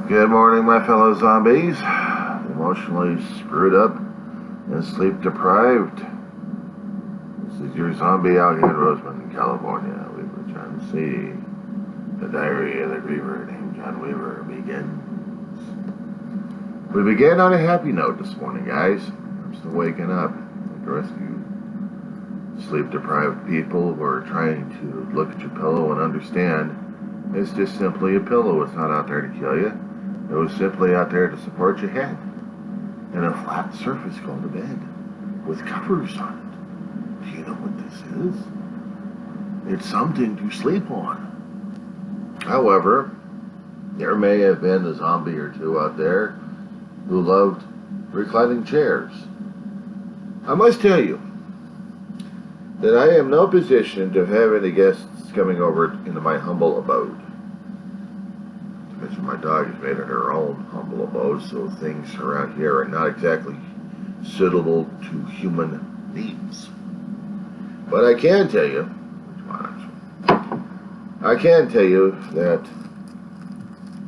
Good morning, my fellow zombies. Emotionally screwed up and sleep deprived. This is your zombie out here in Roseman, California. We were trying to see the diary of the griever named John Weaver begins. We began on a happy note this morning, guys. I'm still waking up. Like the rest of you sleep deprived people who are trying to look at your pillow and understand it's just simply a pillow. It's not out there to kill you. It was simply out there to support your head and a flat surface called a bed with covers on it. Do you know what this is? It's something to sleep on. However, there may have been a zombie or two out there who loved reclining chairs. I must tell you that I am in no position to have any guests coming over into my humble abode. My dog has made it her own humble abode, so things around here are not exactly suitable to human needs. But I can tell you that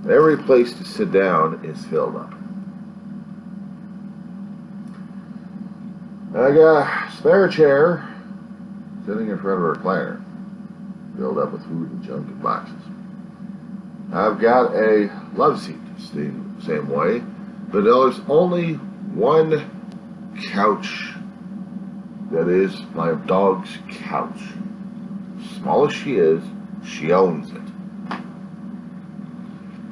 every place to sit down is filled up. I got a spare chair sitting in front of a recliner, filled up with food and junk and boxes. I've got a love seat, same way, but there's only one couch that is my dog's couch. Small as she is, she owns it.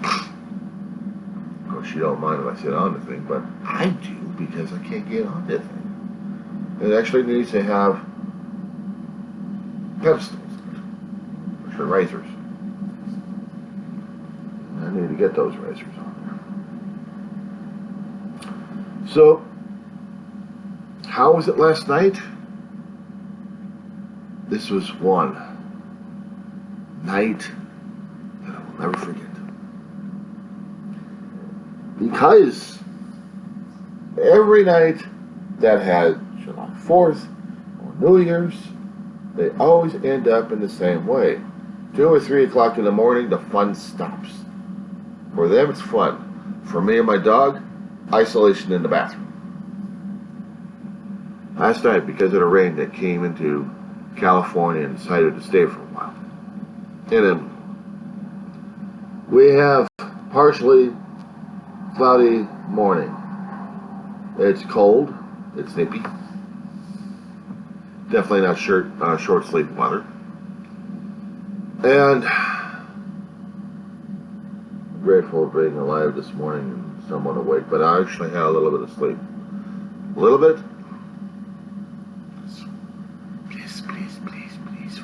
Of course, she don't mind if I sit on the thing, but I do because I can't get on the thing. It actually needs to have pedestals, which are risers. I need to get those razors on there. So, how was it last night? This was one night that I will never forget. Because every night that had July 4th or New Year's, they always end up in the same way. 2 or 3 o'clock in the morning, the fun stops. For them, it's fun. For me and my dog, isolation in the bathroom. Last night, because of the rain that came into California and decided to stay for a while. And then we have partially cloudy morning. It's cold. It's nippy. Definitely not short sleep weather. And grateful for being alive this morning and somewhat awake, but I actually had a little bit of sleep. A little bit? Please.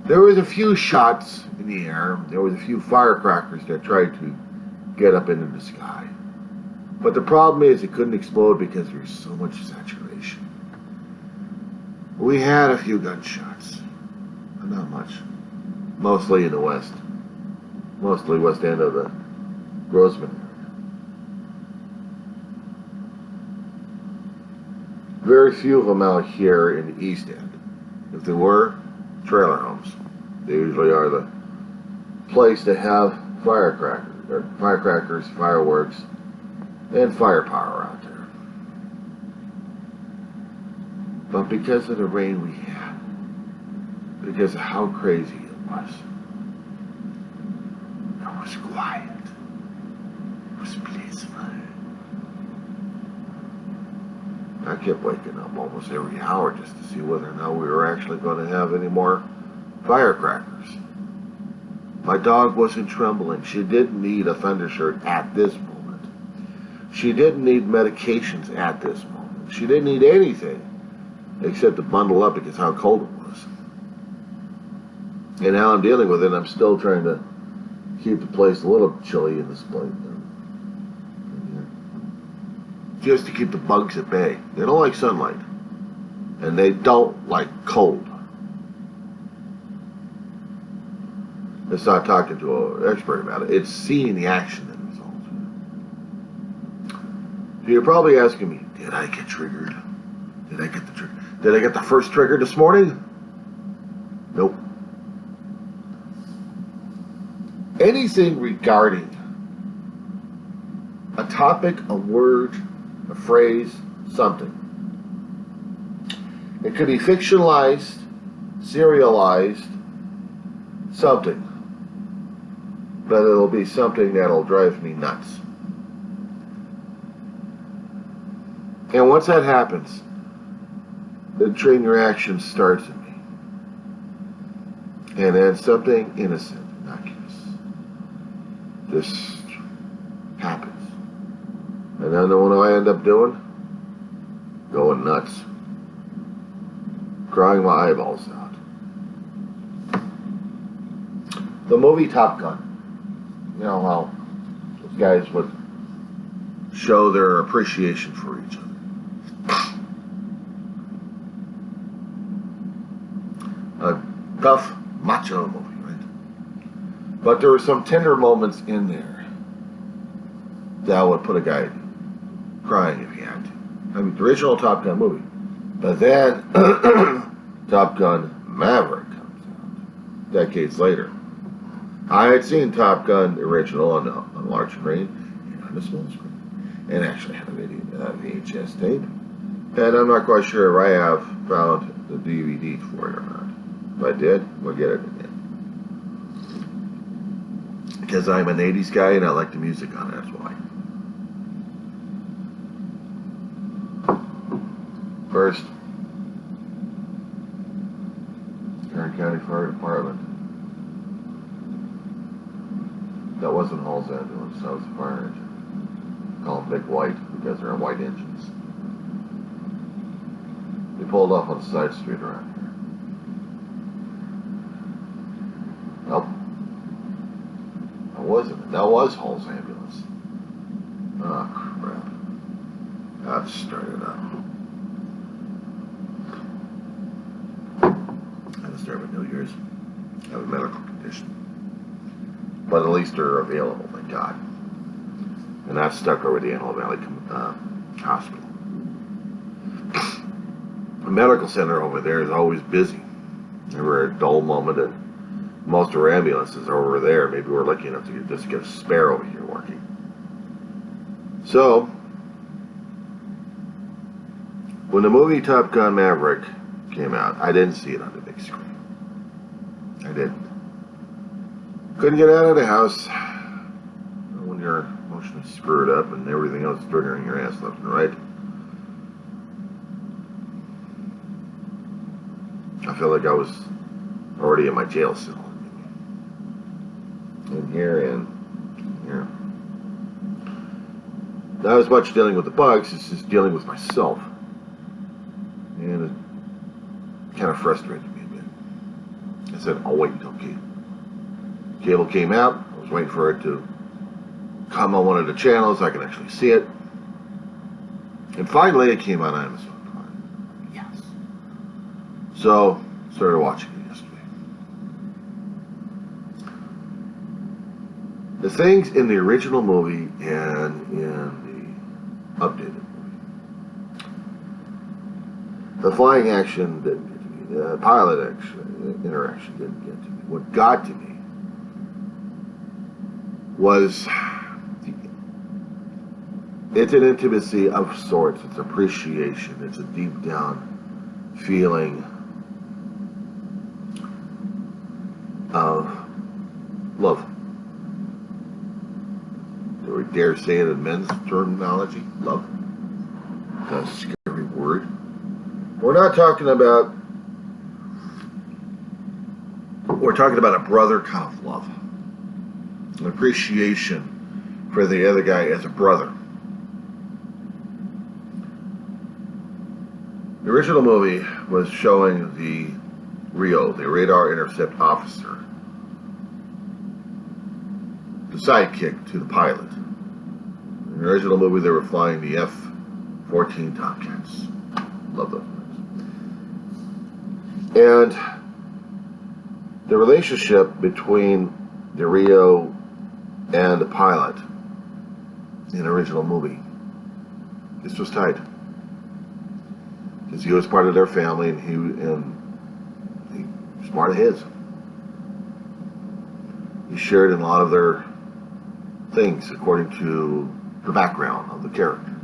There was a few shots in the air. There was a few firecrackers that tried to get up into the sky. But the problem is it couldn't explode because there's so much saturation. We had a few gunshots, but not much. Mostly in the west. Mostly west end of the Roseman area. Very few of them out here in the east end. If there were, trailer homes. They usually are the place to have firecrackers, fireworks, and firepower out there. But because of the rain we had, because of how crazy it was quiet. It was peaceful. I kept waking up almost every hour just to see whether or not we were actually going to have any more firecrackers. My dog wasn't trembling. She didn't need a thunder shirt at this moment. She didn't need medications at this moment. She didn't need anything except to bundle up because of how cold it was. And now I'm dealing with it, and I'm still trying to keep the place a little chilly in this place. Just to keep the bugs at bay. They don't like sunlight. And they don't like cold. It's not talking to an expert about it. It's seeing the action that results. So you're probably asking me, did I get triggered? Did I get the trigger? Did I get the first trigger this morning? Nope. Anything regarding a topic, a word, a phrase, something. It could be fictionalized, serialized, something. But it'll be something that'll drive me nuts. And once that happens, the train reaction starts in me. And then something innocent, innocuous, just happens. And then what do I end up doing? Going nuts. Crying my eyeballs out. The movie Top Gun. You know how those guys would show their appreciation for each other. A tough, macho movie, right? But there were some tender moments in there that would put a guy crying if he had to. I mean, the original Top Gun movie. But then, Top Gun Maverick comes out decades later. I had seen Top Gun the original on large screen and on a small screen, and actually had a VHS tape. And I'm not quite sure if I have found the DVD for it or not. If I did, we'll get it again. Because I'm an 80s guy and I like the music on it, that's why. First, Kern County Fire Department. That wasn't Hall's ambulance, that was the fire engine. Call them Big White because they're white engines. They pulled off on a side street around here. Nope. That wasn't. That was Hall's ambulance. Oh, crap. That started up. I had to start with New Year's. I have a medical condition. But at least they're available, thank God. And that's stuck over the Antelope Valley Hospital. The medical center over there is always busy. Never a dull moment, and most of our ambulances are over there. Maybe we're lucky enough to just get a spare over here working. So, when the movie Top Gun Maverick came out, I didn't see it on the big screen. I didn't. Couldn't get out of the house when you're emotionally screwed up and everything else is triggering your ass left and right. I feel like I was already in my jail cell. In here and here. Not as much dealing with the bugs, it's just dealing with myself. And it kind of frustrated me a bit. I said, I'll wait until cable came out. I was waiting for it to come on one of the channels so I could actually see it. And finally it came on Amazon Prime. Yes. So, started watching it yesterday. The things in the original movie and in the updated movie. The flying action didn't get to me. The pilot interaction didn't get to me. What got to me was it's an intimacy of sorts, it's appreciation, it's a deep down feeling of love. Do we dare say it in men's terminology? Love. That's a scary word. We're talking about a brother kind of love. An appreciation for the other guy as a brother. The original movie was showing the RIO, the radar intercept officer, the sidekick to the pilot. In the original movie, they were flying the F-14 Tomcats. Love those things. And the relationship between the RIO and the pilot in the original movie, this was tight. Because he was part of their family and he was part of his. He shared in a lot of their things according to the background of the character.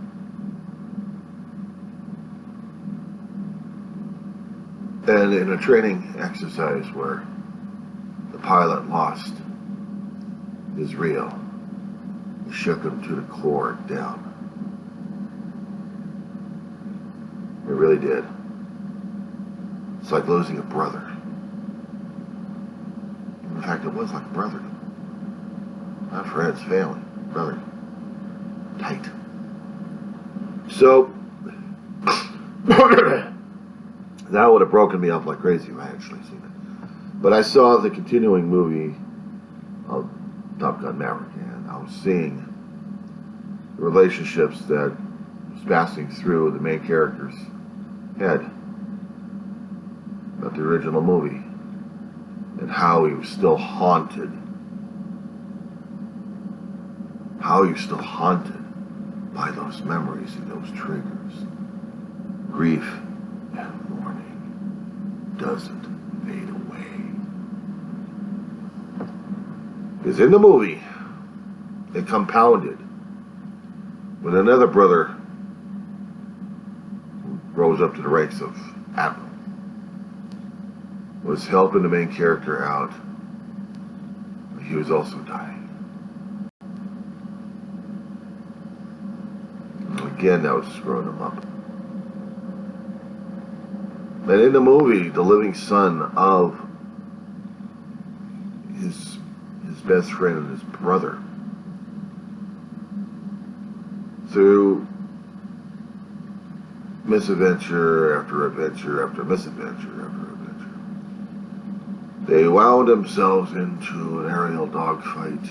And in a training exercise where the pilot lost his reel, he shook him to the core down. It really did. It's like losing a brother. In fact, it was like a brother. Not friends, family, brother. Tight. So, that would have broken me up like crazy if I had actually seen it. But I saw the continuing movie of Top Gun Maverick, and I was seeing the relationships that was passing through the main character's head about the original movie, and how he was still haunted. How he was still haunted by those memories and those triggers. Grief and mourning doesn't fade away. Because in the movie, it compounded when another brother who rose up to the ranks of Admiral was helping the main character out. He was also dying. Again, that was screwing him up. And in the movie, the living son of his best friend and his brother, through misadventure after adventure after misadventure after adventure, they wound themselves into an aerial dogfight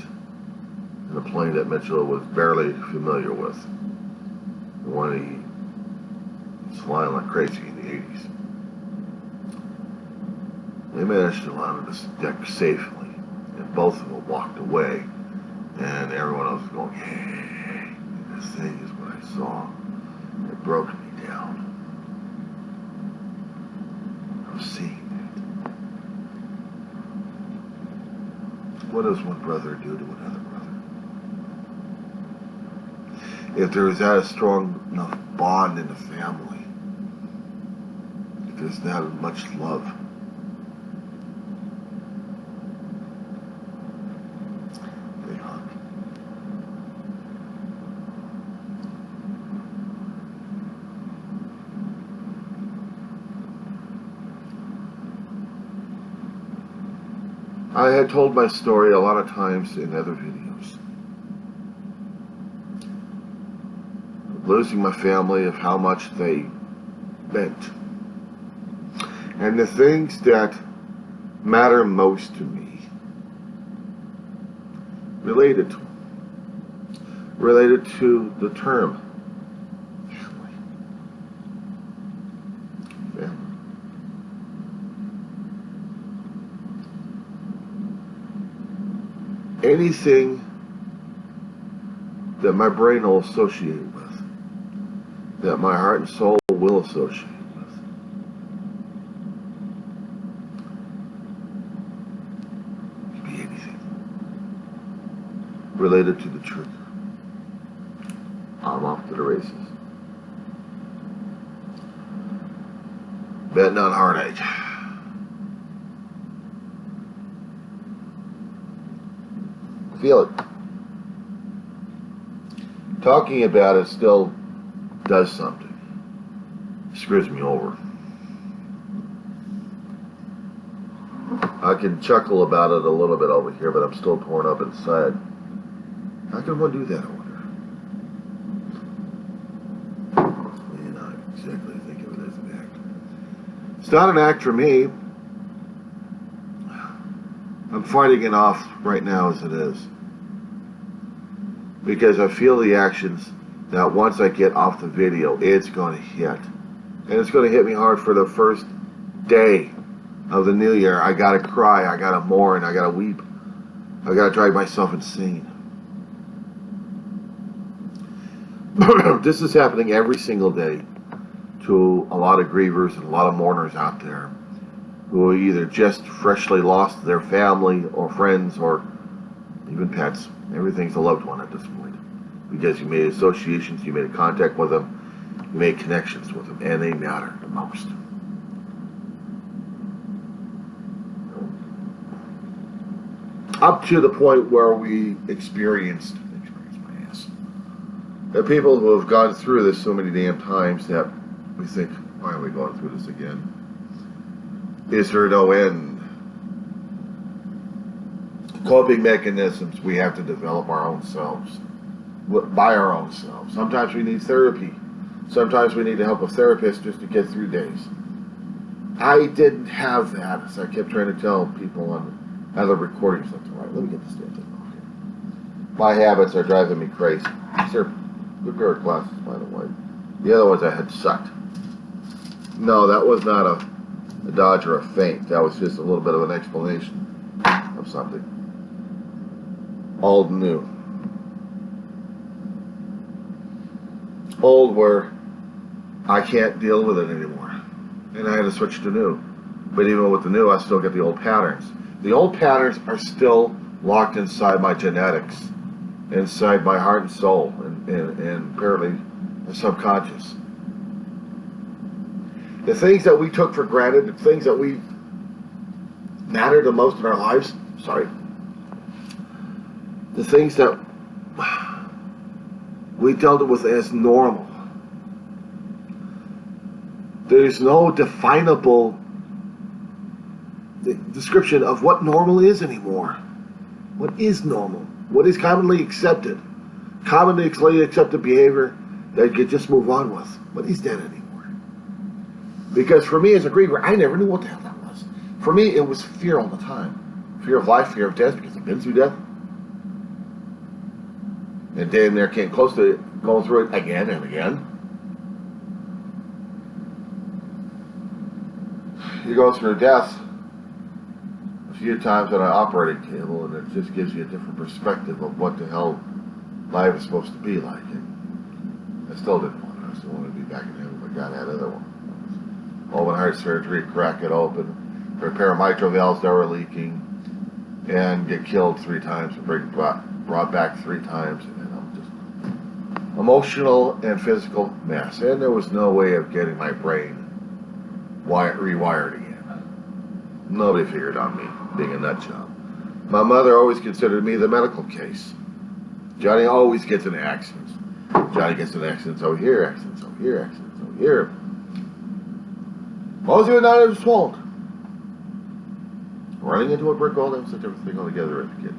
in a plane that Mitchell was barely familiar with. The one he was flying like crazy in the 80s. They managed to land on this deck safely, and both of them walked away, and everyone else was going, hey, this thing is what I saw. It broke me down. I was seeing that. What does one brother do to another brother? If there is that a strong enough bond in the family, if there's that much love, they hug. I had told my story a lot of times in other videos. Losing my family, of how much they meant. And the things that matter most to me related to the term family. Family. Anything that my brain will associate with, that my heart and soul will associate with, could be anything related to the trigger. I'm off to the races. Betting on heartache. Feel it. Talking about it still does something. Screws me over. I can chuckle about it a little bit over here, but I'm still torn up inside. How can one do that, I wonder? And I exactly think of it as an act. It's not an act for me. I'm fighting it off right now as it is. Because I feel the actions that once I get off the video, it's going to hit. And it's going to hit me hard for the first day of the new year. I got to cry, I got to mourn, I got to weep. I got to drive myself insane. This is happening every single day to a lot of grievers and a lot of mourners out there who either just freshly lost their family or friends or even pets. Everything's a loved one at this point. because you made associations, you made a contact with them, you made connections with them, and they matter the most. Up to the point where we experienced my ass. There are people who have gone through this so many damn times that we think, why are we going through this again? Is there no end? Coping mechanisms we have to develop our own selves, by our own selves. Sometimes we need therapy. Sometimes we need the help of therapists just to get through days. I didn't have that, so I kept trying to tell people on other recordings, right, let me get this damn thing off here. My habits are driving me crazy. These are good pair of glasses, by the way. The other ones I had sucked. No, that was not a dodge or a feint. That was just a little bit of an explanation of something. Old and new. Old where I can't deal with it anymore. And I had to switch to new. But even with the new, I still get the old patterns. The old patterns are still locked inside my genetics, inside my heart and soul, and apparently my subconscious. The things that we took for granted, the things that we matter the most in our lives, the things that we dealt with as normal. There's no definable description of what normal is anymore. What is normal? What is commonly accepted? Commonly accepted behavior that you just move on with. What is that anymore? Because for me as a griever, I never knew what the hell that was. For me, it was fear all the time. Fear of life, fear of death, because I've been through death. And damn near came close to going through it again and again. You go through death a few times on an operating table, and it just gives you a different perspective of what the hell life is supposed to be like. And I still didn't want it. I still wanted to be back in heaven, but God had other ones. Open heart surgery, crack it open, repair mitral valves that were leaking, and get killed 3 times, and brought back 3 times, and I'm just emotional and physical mess. And there was no way of getting my brain rewired again. Nobody figured on me being a nut job. My mother always considered me the medical case. Johnny always gets in accidents. Johnny gets in accidents over here, accidents over here, accidents over here. Most of it not his fault. Running into a brick wall, that was such everything all together as a kid.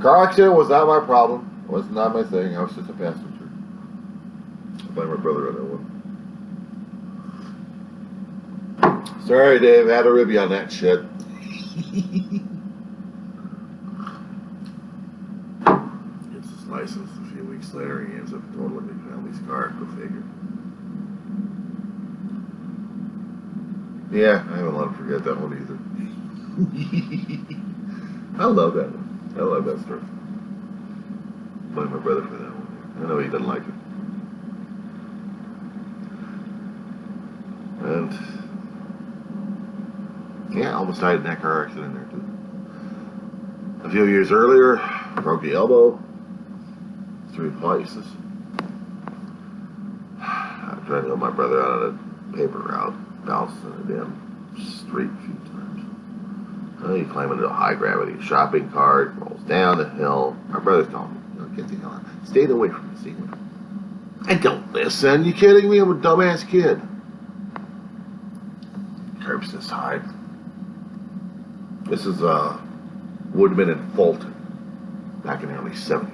Car accident was not my problem. It was not my thing. I was just a passenger. I blame my brother on that one. Sorry, Dave. I had to rib you on that shit. Gets his license a few weeks later. He ends up totaling the family's car. Go figure. Yeah, I haven't let him forget that one either. I love that one. I love that story. Blame my brother for that one. I know he doesn't like it. And yeah, I almost died in that car accident there too. A few years earlier, broke the elbow 3 places. I tried to help my brother out on a paper route. Bounced in a damn street a few times. He climbed into a high gravity shopping cart, rolls down the hill. My brother's telling me, get the hell out. Stay away from me, see? I don't listen. You kidding me? I'm a dumbass kid. Curbs this high. This is Woodman and Fulton back in the early 70s.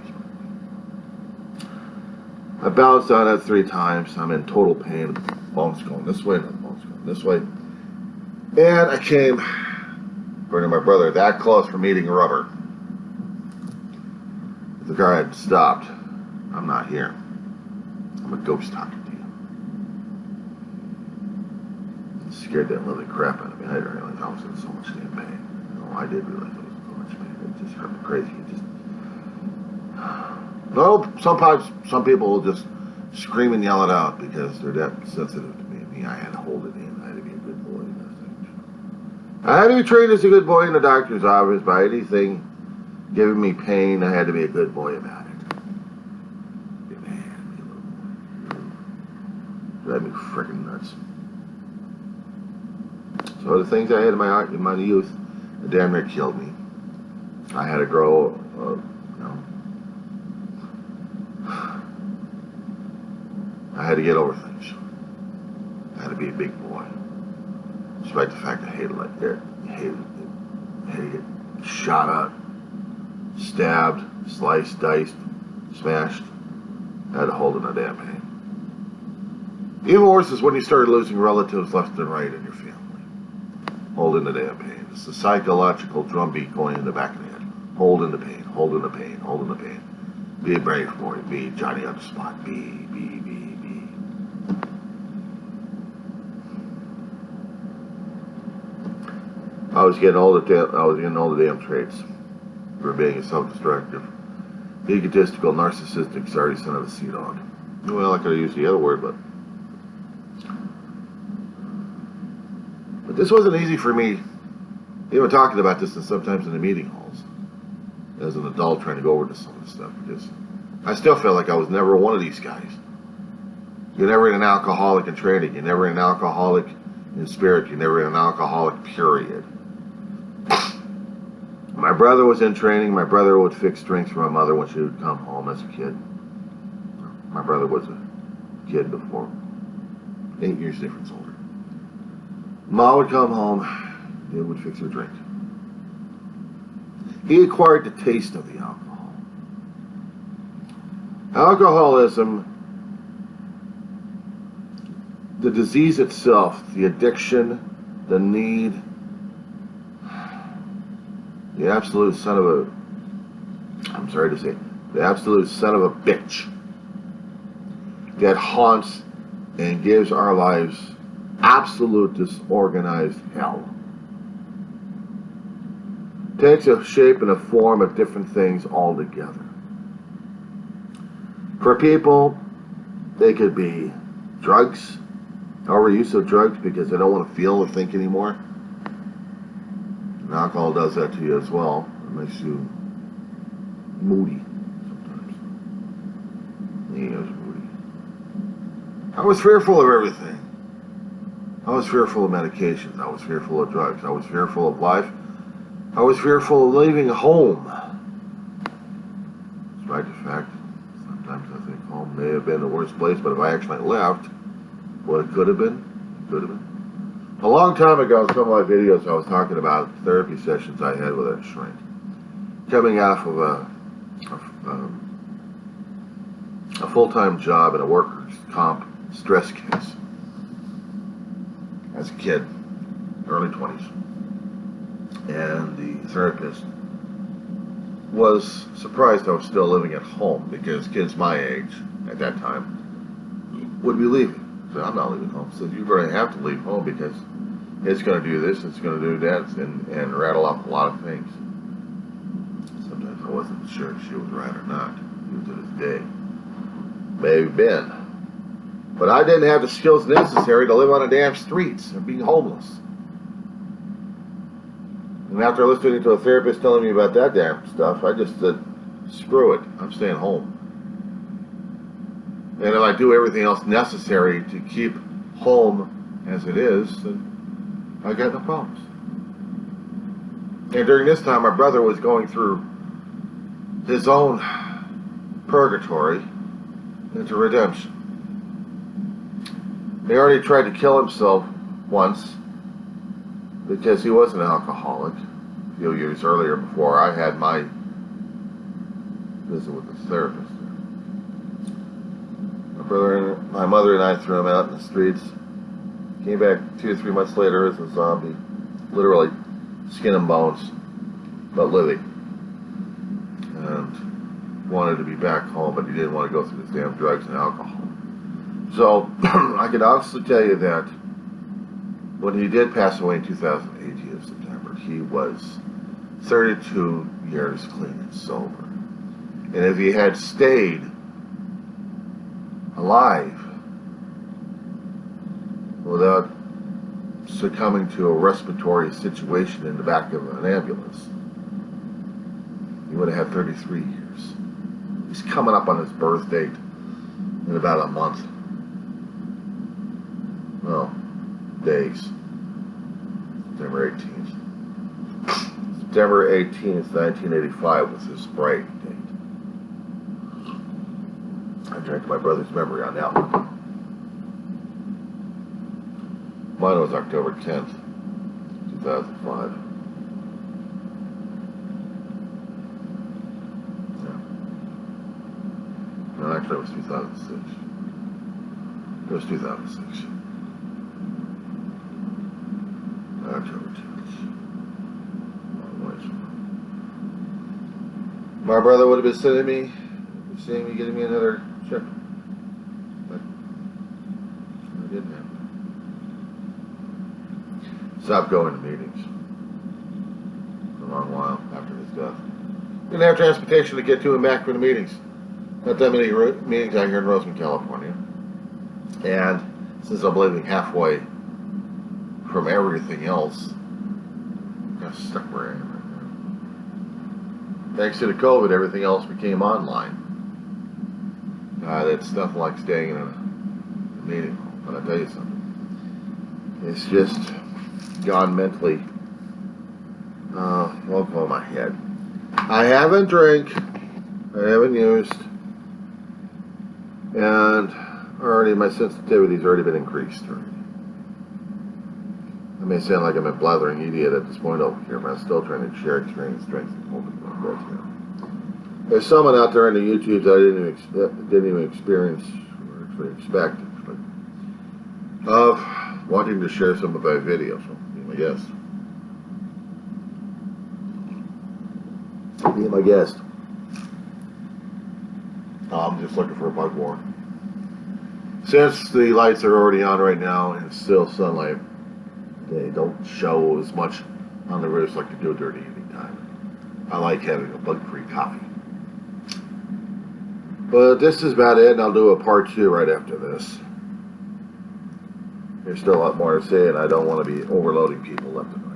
I bounced on it 3 times. I'm in total pain. Bones going this way, and bones going this way. And I came, according to my brother, that close from eating rubber. If the car had stopped, I'm not here. I'm a ghost talking to you. It scared that living crap out of me. I didn't realize I was in so much damn pain. No, I did realize I was in so much pain. It just hurt me crazy. It just... No, sometimes some people will just scream and yell it out because they're that sensitive to me. I had to hold it in. I had to be a good boy. I had to be trained as a good boy in the doctor's office by anything giving me pain. I had to be a good boy about it. Drive me freaking nuts. So the things I had in my youth, it damn near killed me. I had to grow, I had to get over things. I had to be a big boy. Despite the fact I hated to get shot at, stabbed, sliced, diced, smashed. I had to hold in a damn pain. Even worse is when you started losing relatives left and right in your family. Hold in the damn pain. It's the psychological drumbeat going in the back of the head. Hold in the pain, hold in the pain, hold in the pain. Be a brave boy, be Johnny on the spot, be. I was getting all the damn traits for being a self-destructive, egotistical, narcissistic, sorry son of a sea dog. Well, I could have used the other word, but this wasn't easy for me, even talking about this and sometimes in the meeting halls, as an adult trying to go over to some of this stuff, because I still felt like I was never one of these guys. You're never an alcoholic in training. You're never an alcoholic in spirit. You're never an alcoholic, period. My brother was in training. My brother would fix drinks for my mother when she would come home as a kid. My brother was a kid before. 8 years difference older. Ma would come home, Dad would fix her drink. He acquired the taste of the alcohol. Alcoholism, the disease itself, the addiction, the need, the absolute son of a, I'm sorry to say, the absolute son of a bitch that haunts and gives our lives absolute disorganized hell. Takes a shape and a form of different things altogether. For people, they could be drugs, overuse of drugs because they don't want to feel or think anymore. And alcohol does that to you as well. It makes you moody sometimes. He is moody. I was fearful of everything. I was fearful of medications. I was fearful of drugs. I was fearful of life. I was fearful of leaving home. Despite the fact, sometimes I think home may have been the worst place, but if I actually left, what it could have been, A long time ago, in some of my videos, I was talking about therapy sessions I had with a shrink. Coming out of a full-time job in a workers' comp stress case. As a kid, early 20s. And the therapist was surprised I was still living at home because kids my age at that time would be leaving. So I'm not leaving home. So you're going to have to leave home because it's going to do this, it's going to do that, and rattle off a lot of things. Sometimes I wasn't sure if she was right or not, even to this day. Maybe been. But I didn't have the skills necessary to live on the damn streets or being homeless. And after listening to a therapist telling me about that damn stuff, I just said, screw it, I'm staying home. And if I do everything else necessary to keep home as it is, then I got no problems. And during this time, my brother was going through his own purgatory into redemption. He already tried to kill himself once because he was an alcoholic a few years earlier before I had my visit with the therapist. My mother and I threw him out in the streets. Came back 2 or 3 months later as a zombie. Literally, skin and bones, but living. And wanted to be back home, but he didn't want to go through this damn drugs and alcohol. So, I can honestly tell you that when he did pass away in 2018 of September, he was 32 years clean and sober. And if he had stayed alive without succumbing to a respiratory situation in the back of an ambulance, he would have had 33 years. He's coming up on his birth date in about a month. days. September 18th. September 18th, 1985 was his sprite date. I drank my brother's memory on that one. Mine was October 10th, 2005. No, actually it was 2006. It was 2006. October 10th. My brother would have been sending me, seeing me, getting me another check. But it didn't happen. Stopped going to meetings for a long while after his death. Didn't have transportation to get to and back from the meetings. Not that many meetings out here in Roseman, California. And since I'm living halfway from everything else, I'm kind of stuck where I am right now. Thanks to the COVID, everything else became online. It's nothing like staying in a meeting, but I'll tell you something. It's just gone mentally. Won't go in my head. I haven't drank. I haven't used. And already my sensitivity's already been increased. I may sound like I'm a blathering idiot at this point over here, but I'm still trying to share experience, strengths, and hope. There's someone out there in the YouTube that I didn't even experience or actually expect, but of wanting to share some of my videos. So be my guest. Be my guest. I'm just looking for a bug war. Since the lights are already on right now and it's still sunlight, they don't show as much on the roofs like they do during the evening time. I like having a bug-free coffee. But this is about it, and I'll do a part 2 right after this. There's still a lot more to say, and I don't want to be overloading people left and right.